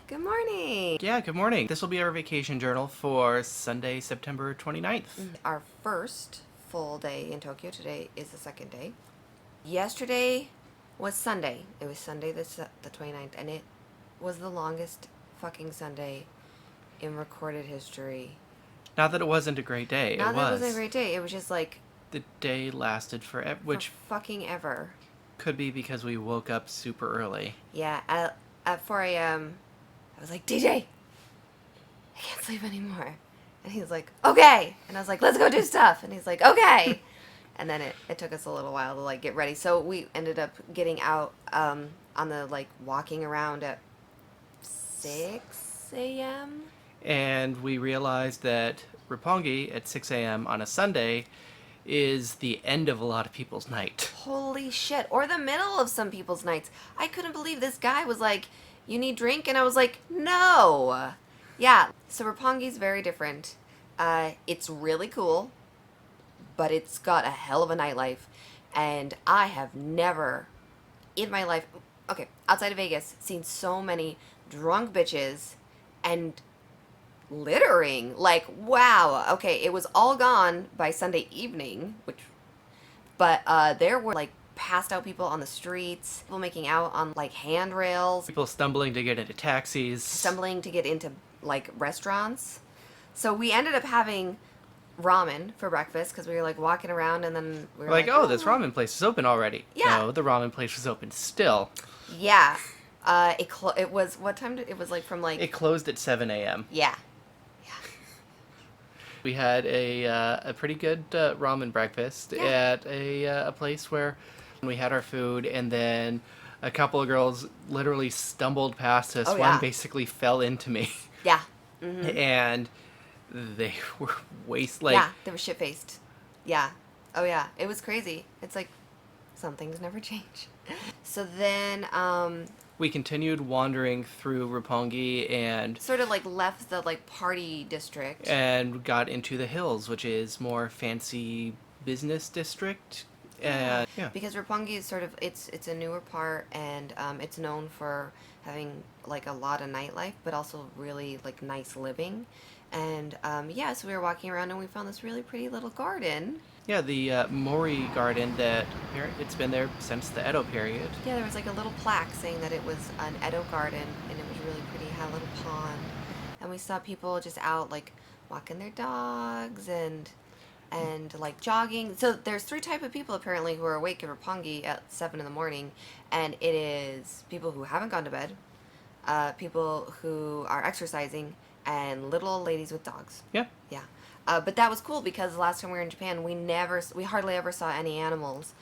Good morning. Yeah, good morning. This will be our vacation journal for Sunday, September 29th. Our first full day in Tokyo. Today is the second day. Yesterday was Sunday. It was Sunday the 29th, and it was the longest fucking Sunday in recorded history. Not that it wasn't a great day. Not It that it wasn't a was. great day. It was just like The day lasted forever, for which fucking ever. could be because we woke up super early. Yeah, at 4 a.m., I was like, DJ, I can't sleep anymore. And he's like, okay. And I was like, let's go do stuff. And he's like, okay. And then it took us a little while to like get ready. So we ended up getting out on the like walking around at 6 a.m. And we realized that Roppongi at 6 a.m. on a Sunday is the end of a lot of people's night. Holy shit. Or the middle of some people's nights. I couldn't believe this guy was like, you need drink? And I was like, no. Yeah. So Roppongi's very different. It's really cool, but it's got a hell of a nightlife. And I have never in my life, okay, outside of Vegas, seen so many drunk bitches and littering. Like, wow. Okay, it was all gone by Sunday evening, but there were like passed out people on the streets, people making out on like handrails, People stumbling to get into taxis. stumbling to get into like restaurants. So we ended up having ramen for breakfast because we were like walking around, and then we were We're like, oh, this ramen place is open already. Yeah. No, the ramen place was open still. Yeah. It was what time it was like from like It closed at 7 a.m. yeah. We had a pretty good ramen breakfast at a place where we had our food, and then a couple of girls literally stumbled past us. Oh, One yeah. basically fell into me, Yeah. and they were Yeah, they were shit faced. Yeah. Oh yeah. It was crazy. It's like some things never change. So then We continued wandering through Roppongi and sort of like left the like party district. got into the hills, which is more fancy business district. And yeah. Because Roppongi is sort of it's a newer part, and it's known for having like a lot of nightlife, but also really like nice living. And so we were walking around and we found this really pretty little garden. Yeah, the Mori Garden that it's been there since the Edo period. Yeah, there was like a little plaque saying that it was an Edo garden, and it was really pretty. It had a little pond, and we saw people just out like walking their dogs and like jogging. So there's three type of people apparently who are awake in Roppongi at 7 in the morning, and it is people who haven't gone to bed, people who are exercising, and little old ladies with dogs. Yeah. Yeah. But that was cool because the last time we were in Japan, we hardly ever saw any animals.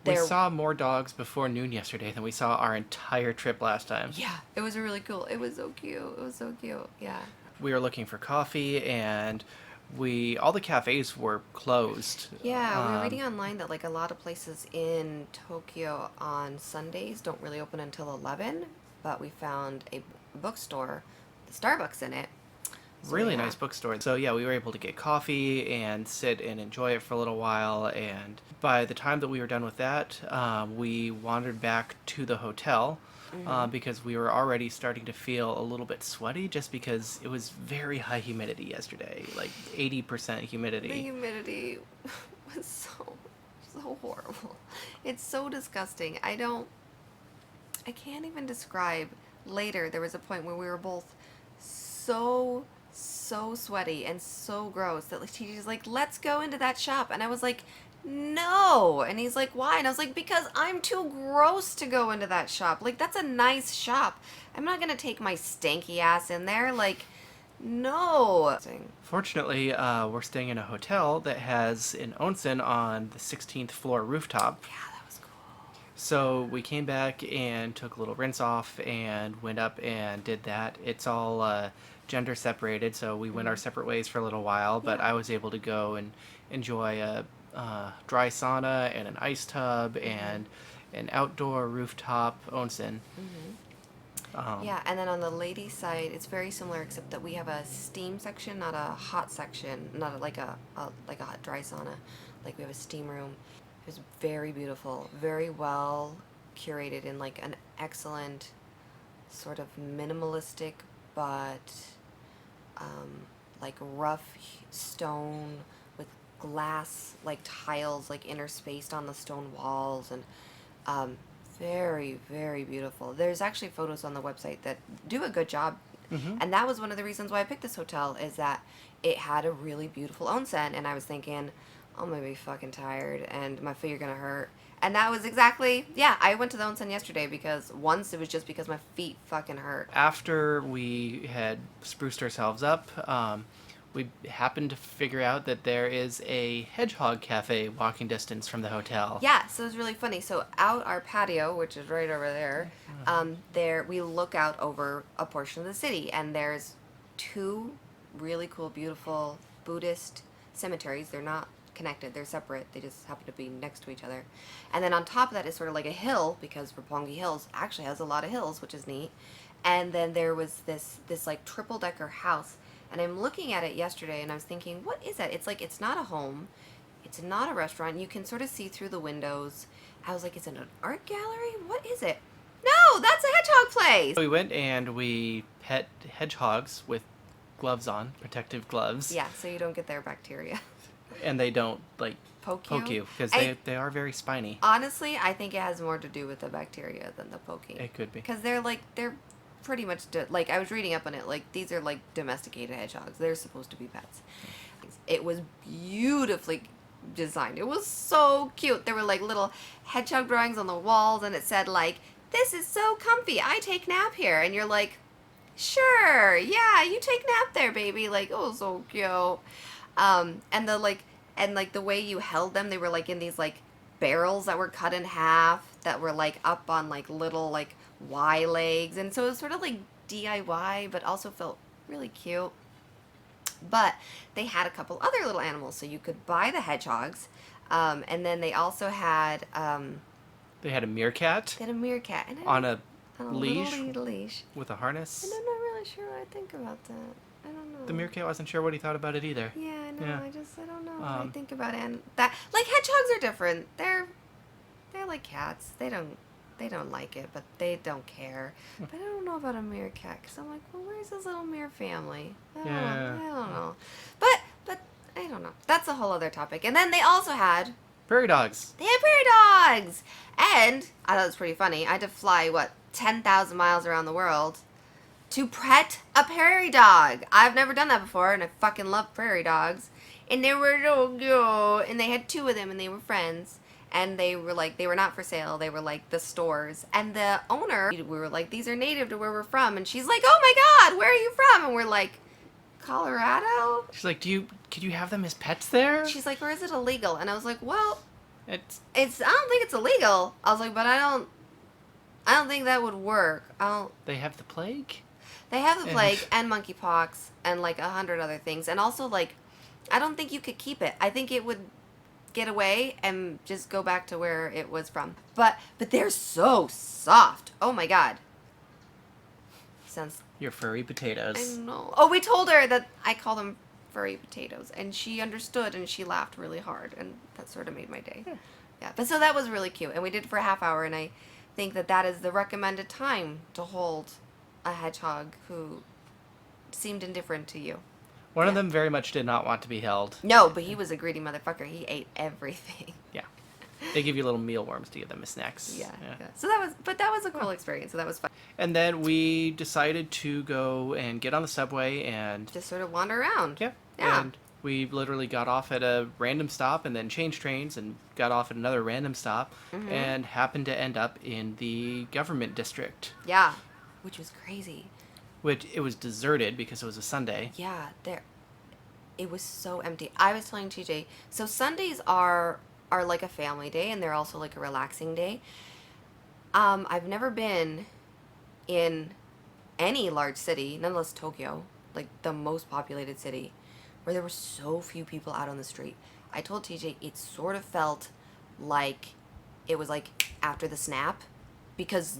We saw more dogs before noon yesterday than we saw our entire trip last time. Yeah, it was really cool. It was so cute. It was so cute. Yeah. We were looking for coffee, and all the cafes were closed. Yeah, we were reading online that like a lot of places in Tokyo on Sundays don't really open until 11, but we found a bookstore, the Starbucks in it. So, Really yeah. nice bookstore. So yeah, we were able to get coffee and sit and enjoy it for a little while. And by the time that we were done with that, we wandered back to the hotel because we were already starting to feel a little bit sweaty, just because it was very high humidity yesterday, like 80% humidity. The humidity was so horrible. It's so disgusting. I can't even describe. Later, there was a point where we were both so sweaty and so gross that like she's like, let's go into that shop, and I was like, no. And he's like, why? And I was like, because I'm too gross to go into that shop. Like, that's a nice shop. I'm not gonna take my stanky ass in there. Like, no. Fortunately, we're staying in a hotel that has an onsen on the 16th floor rooftop. Yeah, that was cool. So we came back and took a little rinse off and went up and did that. It's all gender separated, so we went our separate ways for a little while, but I was able to go and enjoy a dry sauna and an ice tub and an outdoor rooftop onsen. Yeah, and then on the ladies' side, it's very similar, except that we have a steam section, not a hot section, not like a hot dry sauna. Like we have a steam room. It was very beautiful, very well curated, in like an excellent sort of minimalistic, but like rough stone with glass like tiles like interspaced on the stone walls, and very, very beautiful. There's actually photos on the website that do a good job. Mm-hmm. And that was one of the reasons why I picked this hotel, is that it had a really beautiful onsen. And I was thinking, I'm going to be fucking tired and my feet are going to hurt. And that was exactly, yeah, I went to the onsen yesterday because once it was just because my feet fucking hurt. After we had spruced ourselves up, we happened to figure out that there is a hedgehog cafe walking distance from the hotel. Yeah, so it was really funny. So out our patio, which is right over there, there we look out over a portion of the city, and there's two really cool, beautiful Buddhist cemeteries. They're not connected; they're separate. They just happen to be next to each other. And then on top of that is sort of like a hill, because Roppongi Hills actually has a lot of hills, which is neat. And then there was this like triple decker house, and I'm looking at it yesterday, and I was thinking, what is that? It's like, it's not a home. It's not a restaurant. You can sort of see through the windows. I was like, is it an art gallery? What is it? No, that's a hedgehog place. We went and we pet hedgehogs with gloves on, protective gloves. Yeah, so you don't get their bacteria. And they don't, like, Poke you, because they are very spiny. Honestly, I think it has more to do with the bacteria than the poking. It could be. Because they're pretty much, like, I was reading up on it, like, these are, like, domesticated hedgehogs. They're supposed to be pets. It was beautifully designed. It was so cute. There were, like, little hedgehog drawings on the walls, and it said, like, this is so comfy. I take nap here. And you're like, sure, yeah, you take nap there, baby. Like, oh, so cute. And the way you held them, they were, like, in these, like, barrels that were cut in half, that were, like, up on, like, little, like, Y legs. And so it was sort of like DIY, but also felt really cute. But they had a couple other little animals, so you could buy the hedgehogs. And then they also had They had a meerkat they had a meerkat, and on a on a leash little leash. with a harness. And I'm not really sure what I think about that. I don't know. The meerkat wasn't sure what he thought about it either. Yeah, I know. Yeah. I don't know what I think about it. And that, like, hedgehogs are different. They're like cats. They don't like it, but they don't care. But I don't know about a meerkat, because I'm like, well, where's this little mere family? I don't know. But I don't know. That's a whole other topic. And then they also had Prairie dogs. They had prairie dogs! And I thought it was pretty funny. I had to fly, 10,000 miles around the world to pet a prairie dog. I've never done that before, and I fucking love prairie dogs. And they were so cute. And they had two of them, and they were friends. And they were not for sale. They were, like, the stores. And the owner, we were like, these are native to where we're from. And she's like, oh my God, where are you from? And we're like, Colorado? She's like, could you have them as pets there? She's like, or is it illegal? And I was like, well, It's I don't think it's illegal. I was like, but I don't think that would work. They have the plague? They have the plague and monkeypox and, like, 100 other things. And also, like, I don't think you could keep it. I think it would get away and just go back to where it was from. But they're so soft. Oh my God. Sounds. Your furry potatoes. I know. Oh, we told her that I call them furry potatoes, and she understood, and she laughed really hard, and that sort of made my day. Yeah. But so that was really cute, and we did it for a half hour, and I think that is the recommended time to hold a hedgehog who seemed indifferent to you. One of them very much did not want to be held. No, but he was a greedy motherfucker. He ate everything. Yeah. They give you little mealworms to give them as snacks. Yeah. So that was a cool experience. So that was fun. And then we decided to go and get on the subway and Just sort of wander around. yeah. And we literally got off at a random stop and then changed trains and got off at another random stop and happened to end up in the government district. Yeah. Which was crazy. Which it was deserted because it was a Sunday. Yeah, it was so empty. I was telling TJ, so Sundays are like a family day, and they're also like a relaxing day. I've never been in any large city, none less Tokyo, like the most populated city, where there were so few people out on the street. I told TJ it sort of felt like it was like after the snap, because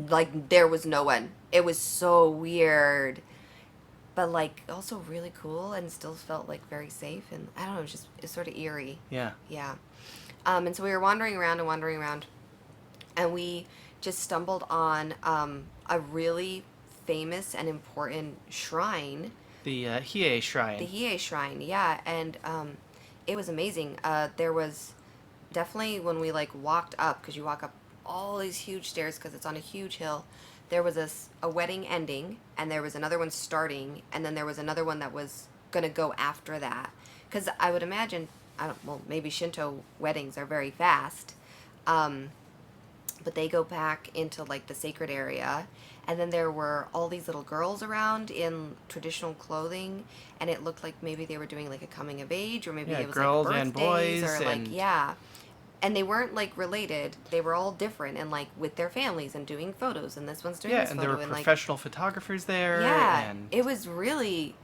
like there was no one. It was so weird, but like also really cool, and still felt like very safe. And I don't know, it's sort of eerie. Yeah. Yeah. And so we were wandering around, and we just stumbled on a really famous and important shrine, The Hiei the Shrine. Hiei Shrine. Yeah, and it was amazing. There was definitely when we like walked up, because you walk up all these huge stairs because it's on a huge hill. There was a wedding ending, and there was another one starting, and then there was another one that was gonna go after that. Because I would imagine, I don't, well, maybe Shinto weddings are very fast, um, but they go back into like the sacred area, and then there were all these little girls around in traditional clothing, and it looked like maybe they were doing like a coming of age, or maybe Yeah, it was like girls and birthdays, boys, or like, and yeah, and they weren't like related. They were all different and like with their families and doing photos, and this one's doing yeah, this and there photo, were and like, professional photographers there, yeah, and it was really,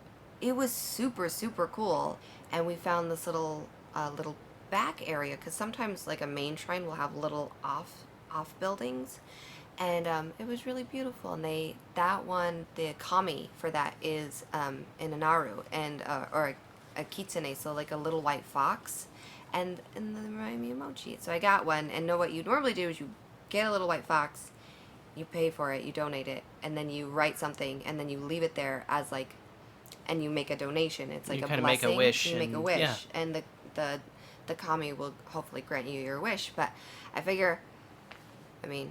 it was super super cool. And we found this little back area, because sometimes like a main shrine will have little off buildings, and it was really beautiful. And they, that one, the kami for that is in Anaru, and or a kitsune, so like a little white fox, and they remind me of mochi. So I got one, and know what you normally do is you get a little white fox, you pay for it, you donate it, and then you write something, and then you leave it there as like, and you make a donation. It's like you a kind of make a blessing. wish. You make a And wish, yeah, and the kami will hopefully grant you your wish. But I figure, I mean,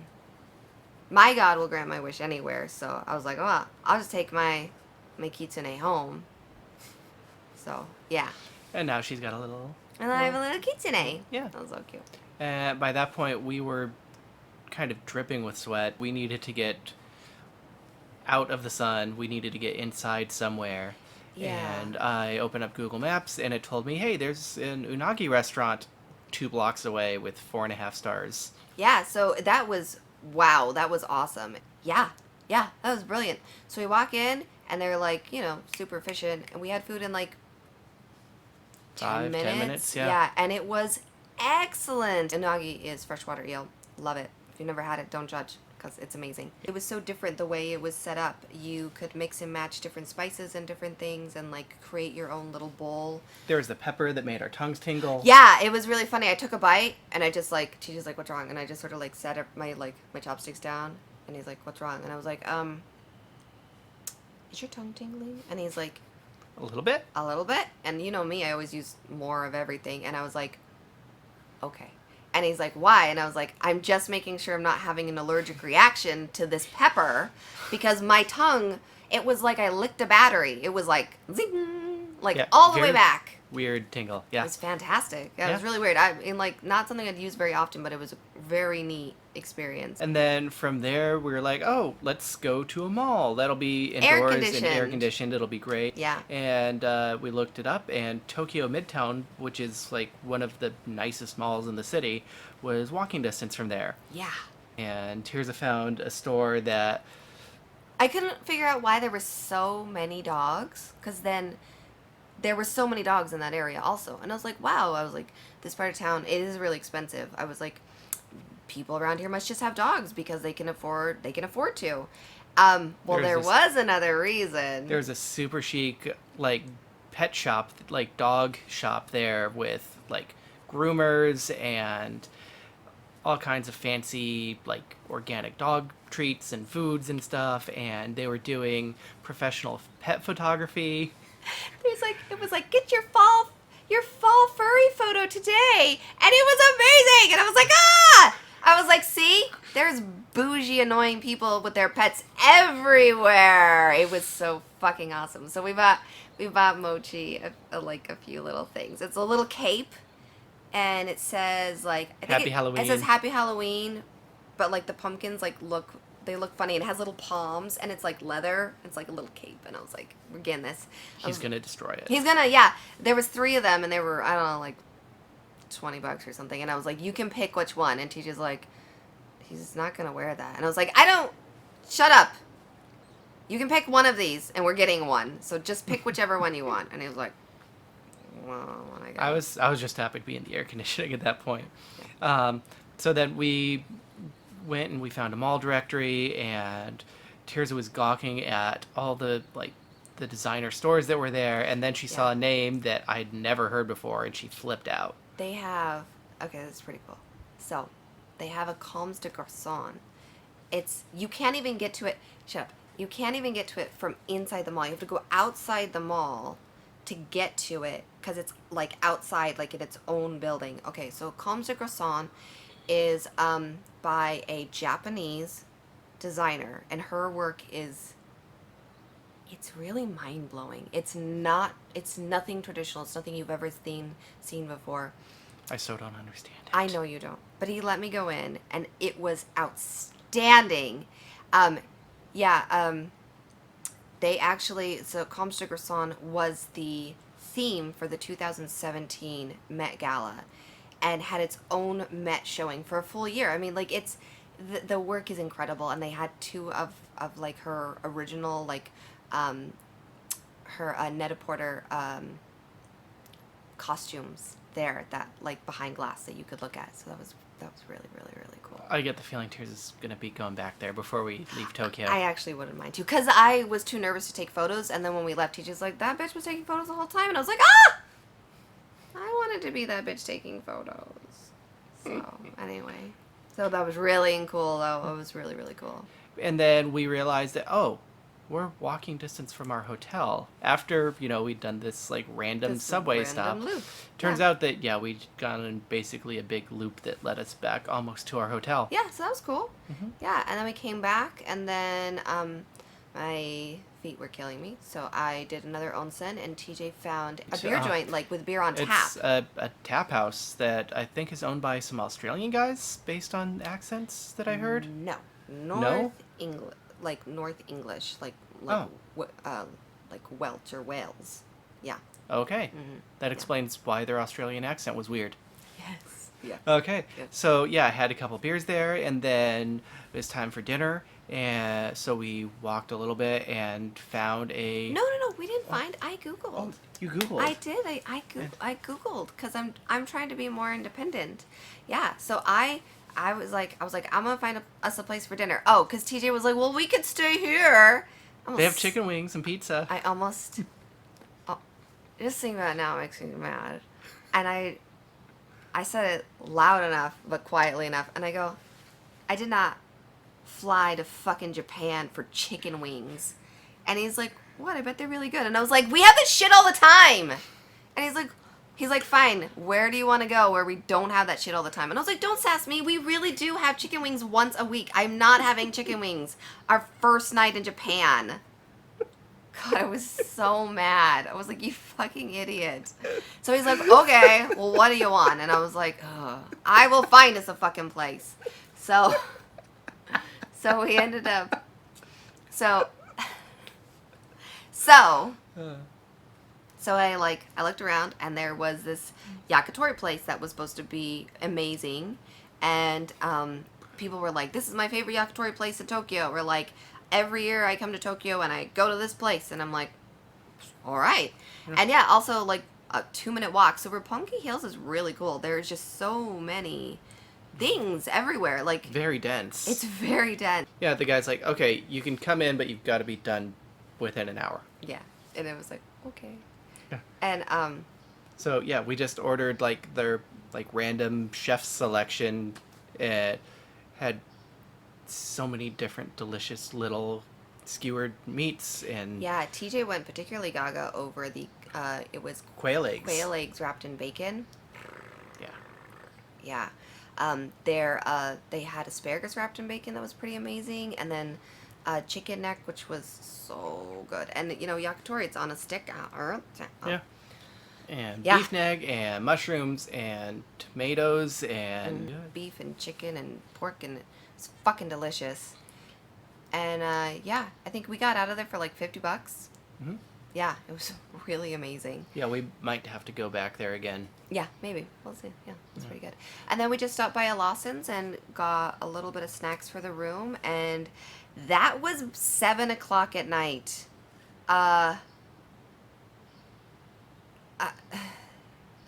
my God will grant my wish anywhere. So I was like, oh, I'll just take my kitsune home. So yeah, and now she's got a little. and then I have a little kitsune. Yeah. That was so cute. And by that point, we were kind of dripping with sweat. We needed to get out of the sun. We needed to get inside somewhere. Yeah. And I opened up Google Maps, and it told me, hey, there's an unagi restaurant 2 blocks away with 4.5 stars. Yeah, so that was, wow, that was awesome. Yeah, yeah, that was brilliant. So we walk in, and they're like, super efficient, and we had food in like 10 minutes. 10 minutes, yeah. Yeah, and it was excellent. Unagi is freshwater eel. Love it. If you've never had it, don't judge, because it's amazing. It was so different the way it was set up. You could mix and match different spices and different things, and like create your own little bowl. There was the pepper that made our tongues tingle. Yeah, it was really funny. I took a bite, and I just like, she's like, what's wrong? And I just sort of like set up my chopsticks down, and he's like, what's wrong? And I was like, is your tongue tingling? And he's like, A little bit. a little bit. And you know me, I always use more of everything. And I was like, okay. And he's like, why? And I was like, I'm just making sure I'm not having an allergic reaction to this pepper, because my tongue, it was like I licked a battery. It was like, zing, like Yeah, all the way very back. Weird tingle. It Yeah. was fantastic. Yeah, it was Yeah. really weird. I mean, like, not something I'd use very often, but it was a very neat experience. And then from there, we were like, oh, let's go to a mall. That'll be Air indoors and air conditioned. conditioned. It'll be great. Yeah. And we looked it up, and Tokyo Midtown, which is like one of the nicest malls in the city, was walking distance from there. Yeah. And Tirza found a store that I couldn't figure out why there were so many dogs, because then there were so many dogs in that area also. And I was like, wow. I was like, this part of town, it is really expensive. I was like, people around here must just have dogs because they can afford to. Well, there was another reason. there's a super chic like pet shop, like dog shop there with like groomers and all kinds of fancy like organic dog treats and foods and stuff, and they were doing professional pet photography. It was like, get your fall furry photo today, and it was amazing. And I was like, ah! I was like, see, there's bougie, annoying people with their pets everywhere. It was so fucking awesome. So we bought Mochi like a few little things. It's a little cape, and it says like, I think Happy Halloween. It says Happy Halloween, but like the pumpkins like look funny, and it has little palms, and it's like leather. It's like a little cape, and I was like, we're getting this. He's gonna destroy it. He's gonna, yeah. There was 3 of them, and they were, I don't know, like $20 or something. And I was like, you can pick which one. And TJ's like, he's not gonna wear that. And I was like, shut up. You can pick one of these, and we're getting one. So just pick whichever one you want. And he was like, well, I guess. I was just happy to be in the air conditioning at that point. So then we went and we found a mall directory, and Tirza was gawking at all the like the designer stores that were there, and then she saw a name that I'd never heard before, and she flipped out. They have, okay, that's pretty cool. So they have a Calmes de Garçon, you can't even get to it. Shut up. You can't even get to it from inside the mall. You have to go outside the mall to get to it because it's like outside, like in its own building. Okay, so Comme de Garçon is by a Japanese designer, and her work is, it's really mind blowing. It's nothing traditional. It's nothing you've ever seen before. I so don't understand it. I know you don't, but he let me go in, and it was outstanding. Yeah, they actually, so Comme de Garçon was the theme for the 2017 Met Gala, and had its own Met showing for a full year. I mean, like, it's the work is incredible, and they had two of like her original, like, her Net-a-Porter costumes there, that, like, behind glass that you could look at. So that was really, really, really cool. I get the feeling Tears is going to be going back there before we leave Tokyo. I actually wouldn't mind too, because I was too nervous to take photos, and then when we left, he just like, that bitch was taking photos the whole time, and I was like, ah! I wanted to be that bitch taking photos. So, anyway. So that was really cool, though. It was really, really cool. And then we realized that, oh, we're walking distance from our hotel. After, we'd done this, like, random subway stop. Loop. Turns out that, we'd gone in basically a big loop that led us back almost to our hotel. Yeah, so that was cool. Mm-hmm. Yeah, and then we came back, and then my feet were killing me, so I did another onsen, and TJ found a beer joint, like, with beer on tap. It's a tap house that I think is owned by some Australian guys, based on accents that I heard. No. North English, like North English, like Welsh or Wales. Yeah. Okay. Mm-hmm. That explains why their Australian accent was weird. Yes. Yeah. Okay. Yeah. So, I had a couple beers there, and then it was time for dinner, and so we walked a little bit and found a... No, we didn't find. I Googled. Oh, you Googled. I did. I Googled, because I'm trying to be more independent. Yeah, so I was like, I'm going to find us a place for dinner. Oh, because TJ was like, well, we could stay here. They have chicken wings and pizza. I almost... just thinking about it now makes me mad. And I said it loud enough, but quietly enough. And I go, I did not fly to fucking Japan for chicken wings. And he's like, what? I bet they're really good. And I was like, we have this shit all the time. And he's like, fine, where do you want to go where we don't have that shit all the time? And I was like, don't sass me. We really do have chicken wings once a week. I'm not having chicken wings our first night in Japan. God, I was so mad. I was like, you fucking idiot. So he's like, okay, well, what do you want? And I was like, I will find us a fucking place. So we ended up, so I looked around, and there was this yakitori place that was supposed to be amazing. And people were like, this is my favorite yakitori place in Tokyo. We're like, every year I come to Tokyo and I go to this place, and I'm like, all right. And yeah, also like a 2-minute walk. So Roppongi Hills is really cool. There's just so many things everywhere. Like, very dense. It's very dense. Yeah, the guy's like, okay, you can come in, but you've got to be done within an hour. Yeah, and it was like, okay. Yeah. And so yeah, we just ordered like their like random chef selection. It had so many different delicious little skewered meats, and yeah, TJ went particularly gaga over the it was quail eggs wrapped in bacon. Yeah. They had asparagus wrapped in bacon that was pretty amazing, and then chicken neck, which was so good. And yakitori, it's on a stick. Yeah. And beef neck and mushrooms and tomatoes and beef and chicken and pork, and it's fucking delicious. And I think we got out of there for like $50. Mm-hmm. Yeah, it was really amazing. Yeah, we might have to go back there again. Yeah, maybe. We'll see. Yeah, it's pretty good. And then we just stopped by a Lawson's and got a little bit of snacks for the room, and that was 7 o'clock at night. It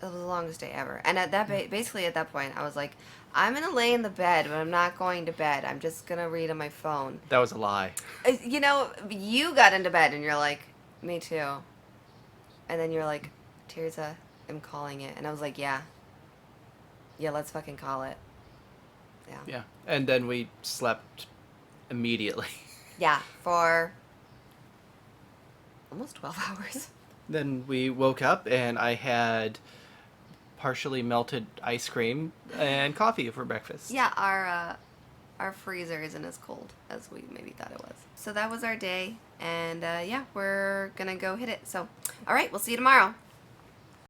was the longest day ever. And at that basically at that point, I was like, I'm gonna lay in the bed, but I'm not going to bed. I'm just gonna read on my phone. That was a lie. You got into bed and you're like, me too. And then you're like, Tirza, I'm calling it. And I was like, yeah, let's fucking call it. Yeah. And then we slept immediately. Yeah, for almost 12 hours. Then we woke up and I had partially melted ice cream and coffee for breakfast. Yeah, our freezer isn't as cold as we maybe thought it was. So that was our day, and yeah, we're gonna go hit it. So, all right, we'll see you tomorrow.